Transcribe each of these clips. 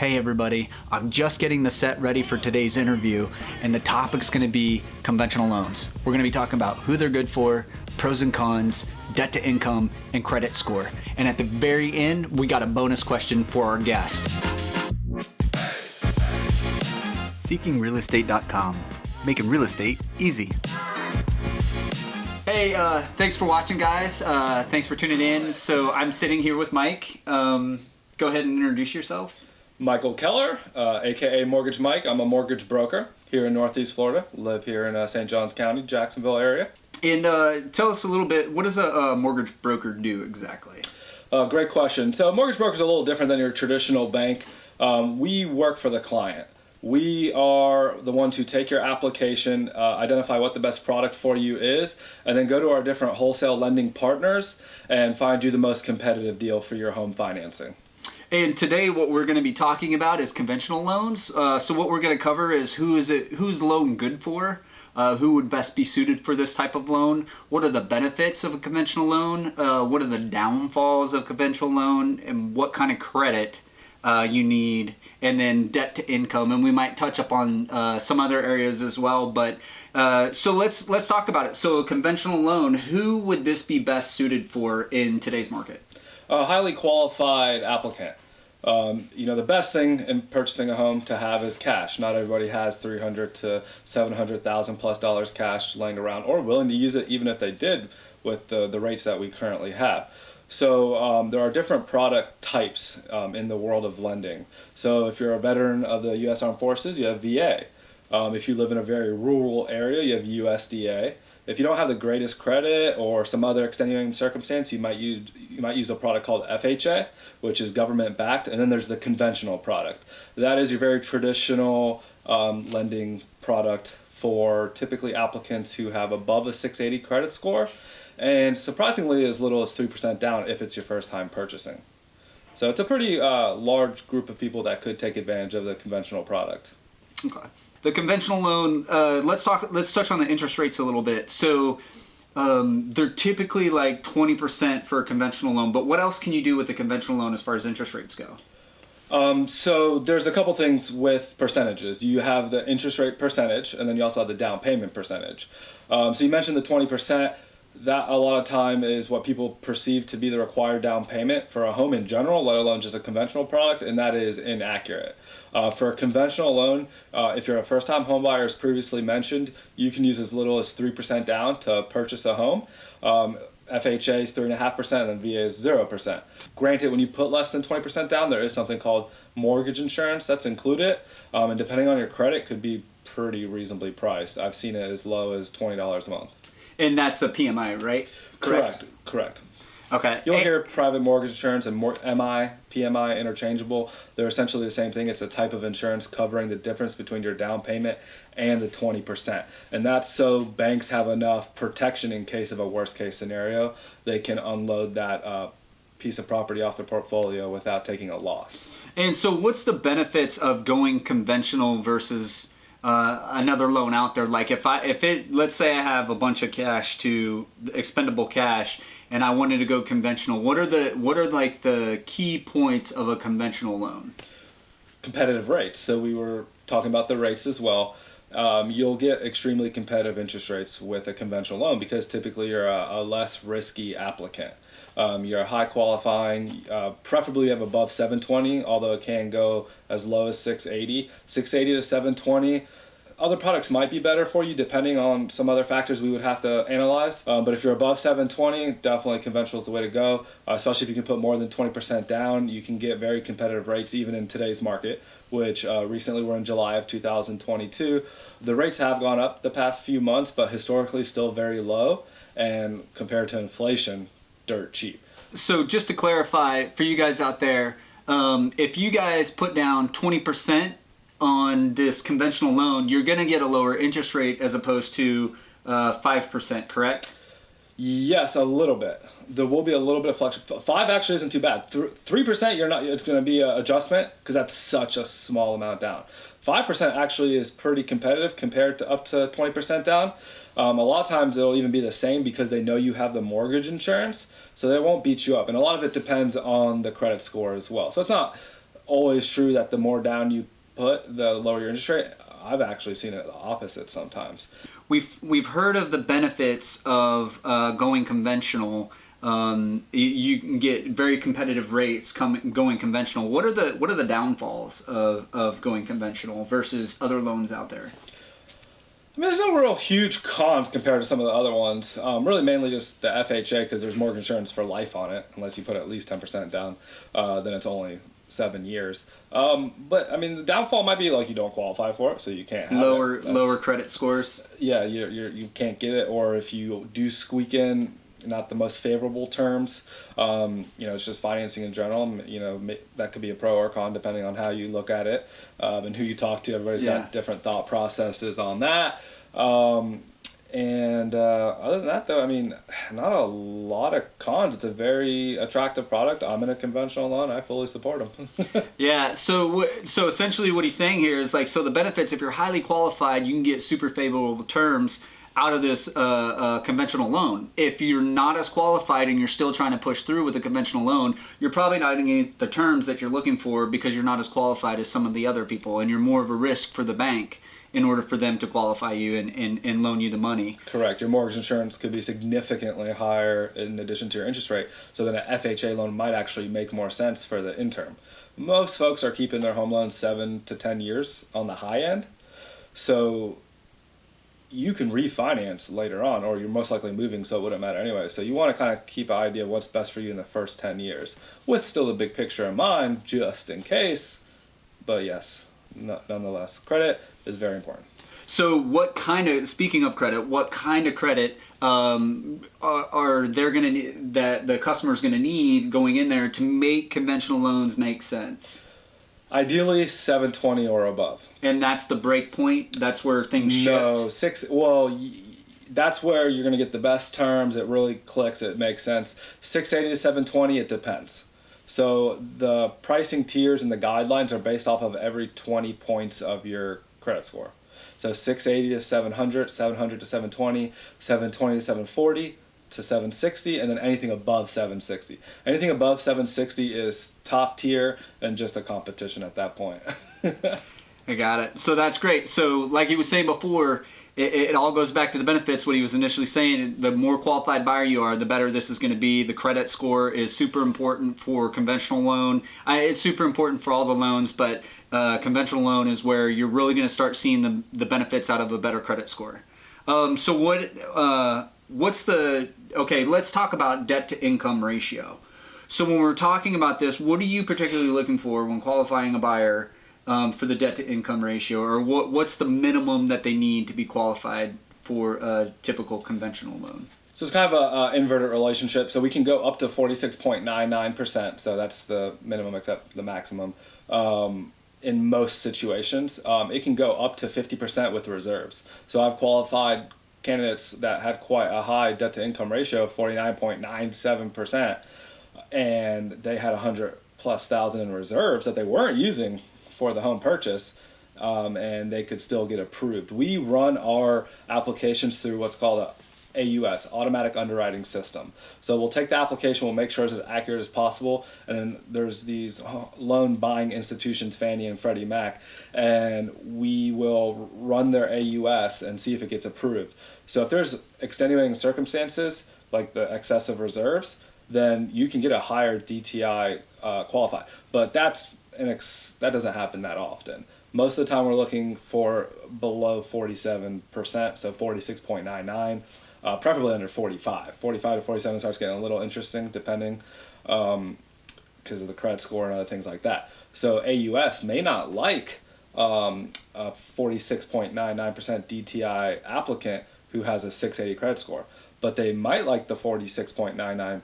Hey everybody, I'm just getting the set ready for today's interview, and the topic's gonna be conventional loans. We're gonna be talking about who they're good for, pros and cons, debt to income, and credit score. And at the very end, we got a bonus question for our guest. Seeking-Realestate.com, making real estate easy. Hey, thanks for watching, guys. Thanks for tuning in. So I'm sitting here with Mike. Go ahead and introduce yourself. Michael Keller, aka Mortgage Mike. I'm a mortgage broker here in Northeast Florida. Live here in St. Johns County, Jacksonville area. And tell us a little bit, what does a mortgage broker do exactly? Great question. So a mortgage broker is a little different than your traditional bank. We work for the client. We are the ones who take your application, identify what the best product for you is, and then go to our different wholesale lending partners and find you the most competitive deal for your home financing. And today what we're going to be talking about is conventional loans. So what we're going to cover is who's loan good for, who would best be suited for this type of loan, what are the benefits of a conventional loan, what are the downfalls of a conventional loan, and what kind of credit you need, and then debt to income, and we might touch upon some other areas as well. But so let's talk about it. So a conventional loan, who would this be best suited for in today's market? A highly qualified applicant. The best thing in purchasing a home to have is cash. Not everybody has $300,000 to $700,000 plus dollars cash laying around or willing to use it, even if they did with the rates that we currently have. So there are different product types in the world of lending. So if you're a veteran of the U.S. Armed Forces, you have VA. If you live in a very rural area, you have USDA. If you don't have the greatest credit or some other extenuating circumstance, you might use a product called FHA, which is government backed, and then there's the conventional product. That is your very traditional lending product for typically applicants who have above a 680 credit score, and surprisingly as little as 3% down if it's your first time purchasing. So it's a pretty large group of people that could take advantage of the conventional product. Okay. The conventional loan, let's touch on the interest rates a little bit. So they're typically like 20% for a conventional loan, but what else can you do with the conventional loan as far as interest rates go? So there's a couple things with percentages. You have the interest rate percentage, and then you also have the down payment percentage. So you mentioned the 20%. That a lot of time is what people perceive to be the required down payment for a home in general, let alone just a conventional product, and that is inaccurate. For a conventional loan, if you're a first-time home buyer, as previously mentioned, you can use as little as 3% down to purchase a home. FHA is 3.5%, and VA is 0%. Granted, when you put less than 20% down, there is something called mortgage insurance that's included, and depending on your credit, could be pretty reasonably priced. I've seen it as low as $20 a month. And that's the PMI, right? Correct. Okay. You'll hear private mortgage insurance and MI, PMI interchangeable. They're essentially the same thing. It's a type of insurance covering the difference between your down payment and the 20%. And that's so banks have enough protection in case of a worst case scenario. They can unload that piece of property off their portfolio without taking a loss. And so what's the benefits of going conventional versus another loan out there? Like let's say I have a bunch of cash, expendable cash, and I wanted to go conventional. What are like the key points of a conventional loan? Competitive rates. So we were talking about the rates as well. You'll get extremely competitive interest rates with a conventional loan because typically you're a less risky applicant. You're high qualifying, preferably you have above 720, although it can go as low as 680 to 720. Other products might be better for you depending on some other factors we would have to analyze. But if you're above 720, definitely conventional is the way to go, especially if you can put more than 20% down. You can get very competitive rates even in today's market, which recently we're in July of 2022. The rates have gone up the past few months, but historically still very low, and compared to inflation, dirt cheap. So just to clarify for you guys out there, if you guys put down 20% on this conventional loan, you're going to get a lower interest rate as opposed to 5%, correct? Yes, a little bit. There will be a little bit of fluctuation. 5 actually isn't too bad. 3%, you're not. It's going to be an adjustment because that's such a small amount down. 5% actually is pretty competitive compared to up to 20% down. A lot of times it'll even be the same because they know you have the mortgage insurance, so they won't beat you up. And a lot of it depends on the credit score as well. So it's not always true that the more down you put, the lower your interest rate. I've actually seen it the opposite sometimes. We've heard of the benefits of going conventional. You can get very competitive rates going conventional. What are the downfalls of going conventional versus other loans out there? I mean, there's no real huge cons compared to some of the other ones. Really, mainly just the FHA, because there's mortgage insurance for life on it, unless you put at least 10% down. Then it's only 7 years. But I mean, the downfall might be like you don't qualify for it, so you can't have lower credit scores. Yeah, you can't get it, or if you do squeak in not the most favorable terms, it's just financing in general. That could be a pro or con depending on how you look at it and who you talk to. Everybody's got different thought processes on that. And other than that, though, I mean, not a lot of cons. It's a very attractive product. I'm in a conventional loan. I fully support them. Yeah. So essentially, what he's saying here is like, so the benefits, if you're highly qualified, you can get super favorable terms out of this conventional loan. If you're not as qualified and you're still trying to push through with a conventional loan, you're probably not going to get the terms that you're looking for because you're not as qualified as some of the other people, and you're more of a risk for the bank in order for them to qualify you and loan you the money. Correct. Your mortgage insurance could be significantly higher in addition to your interest rate, so then an FHA loan might actually make more sense for the interim. Most folks are keeping their home loans 7 to 10 years on the high end, so you can refinance later on, or you're most likely moving, so it wouldn't matter anyway. So you want to kind of keep an idea of what's best for you in the first 10 years, with still the big picture in mind, just in case. But yes, nonetheless, credit is very important. So speaking of credit, what kind of credit are they going to need, that the customer's going to need going in there to make conventional loans make sense? Ideally 720 or above. And that's the break point? That's where things shift? That's where you're going to get the best terms. It really clicks. It makes sense. 680 to 720, it depends. So the pricing tiers and the guidelines are based off of every 20 points of your credit score. So 680 to 700, 700 to 720, 720 to 740, to 760, and then anything above 760. Anything above 760 is top tier and just a competition at that point. I got it. So that's great. So like he was saying before, it all goes back to the benefits. What he was initially saying, the more qualified buyer you are, the better this is going to be. The credit score is super important for conventional loan. It's super important for all the loans, but conventional loan is where you're really going to start seeing the benefits out of a better credit score. Let's talk about debt to income ratio. So when we're talking about this, what are you particularly looking for when qualifying a buyer for the debt to income ratio, or what's the minimum that they need to be qualified for a typical conventional loan? So it's kind of an inverted relationship. So we can go up to 46.99%. So that's the minimum except the maximum. In most situations, it can go up to 50% with reserves. So I've qualified candidates that had quite a high debt to income ratio of 49.97%, and they had 100,000+ in reserves that they weren't using for the home purchase, and they could still get approved. We run our applications through what's called a AUS, automatic underwriting system. So we'll take the application, we'll make sure it's as accurate as possible, and then there's these loan buying institutions, Fannie and Freddie Mac, and we will run their AUS and see if it gets approved. So if there's extenuating circumstances, like the excessive reserves, then you can get a higher DTI qualify. But that doesn't happen that often. Most of the time we're looking for below 47%, so 46.99. Preferably under 45. 45 to 47 starts getting a little interesting, depending, because of the credit score and other things like that. So AUS may not like a 46.99% DTI applicant who has a 680 credit score, but they might like the 46.99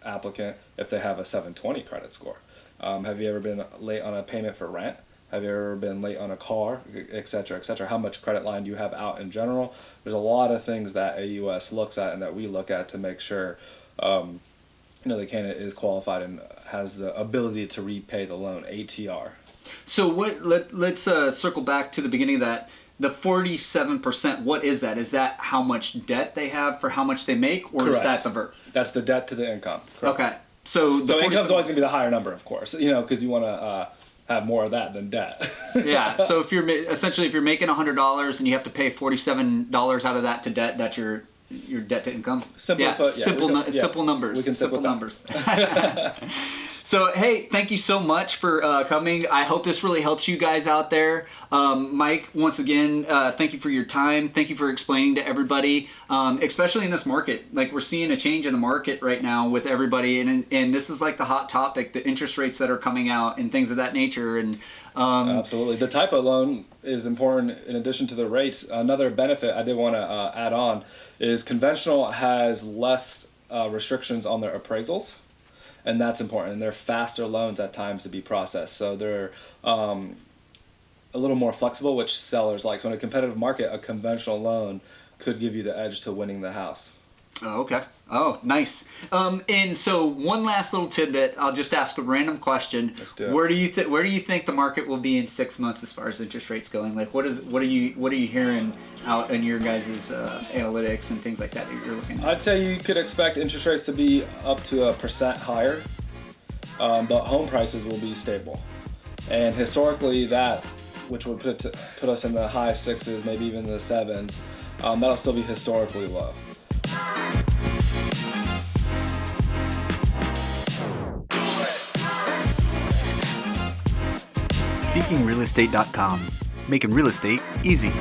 applicant if they have a 720 credit score. Have you ever been late on a payment for rent? Have you ever been late on a car, et cetera, et cetera? How much credit line do you have out in general? There's a lot of things that AUS looks at and that we look at to make sure the candidate is qualified and has the ability to repay the loan, ATR. So let's circle back to the beginning of that. The 47%, what is that? Is that how much debt they have for how much they make, or Correct. Is that the VERT? That's the debt to the income. Correct. Okay. So income's always going to be the higher number, of course, because you want to have more of that than debt. Yeah. So if you're making $100 and you have to pay $47 out of that to debt, that's your debt to income. Simple simple numbers. We can simple numbers. So, hey, thank you so much for coming. I hope this really helps you guys out there. Mike, once again, thank you for your time. Thank you for explaining to everybody, especially in this market. Like, we're seeing a change in the market right now with everybody, and this is like the hot topic, the interest rates that are coming out and things of that nature. And absolutely. The type of loan is important in addition to the rates. Another benefit I did want to add on is conventional has less restrictions on their appraisals. And that's important. And they're faster loans at times to be processed. So they're a little more flexible, which sellers like. So in a competitive market, a conventional loan could give you the edge to winning the house. Oh, okay. Oh, nice. And so one last little tidbit. I'll just ask a random question. Let's do it. Where do you think the market will be in 6 months as far as interest rates going? Like, what are you hearing out in your guys' analytics and things like that you're looking at? I'd say you could expect interest rates to be up to 1% higher, but home prices will be stable. And historically, that, which would put us in the high sixes, maybe even the sevens, that'll still be historically low. Seeking-Realestate.com, making real estate easy.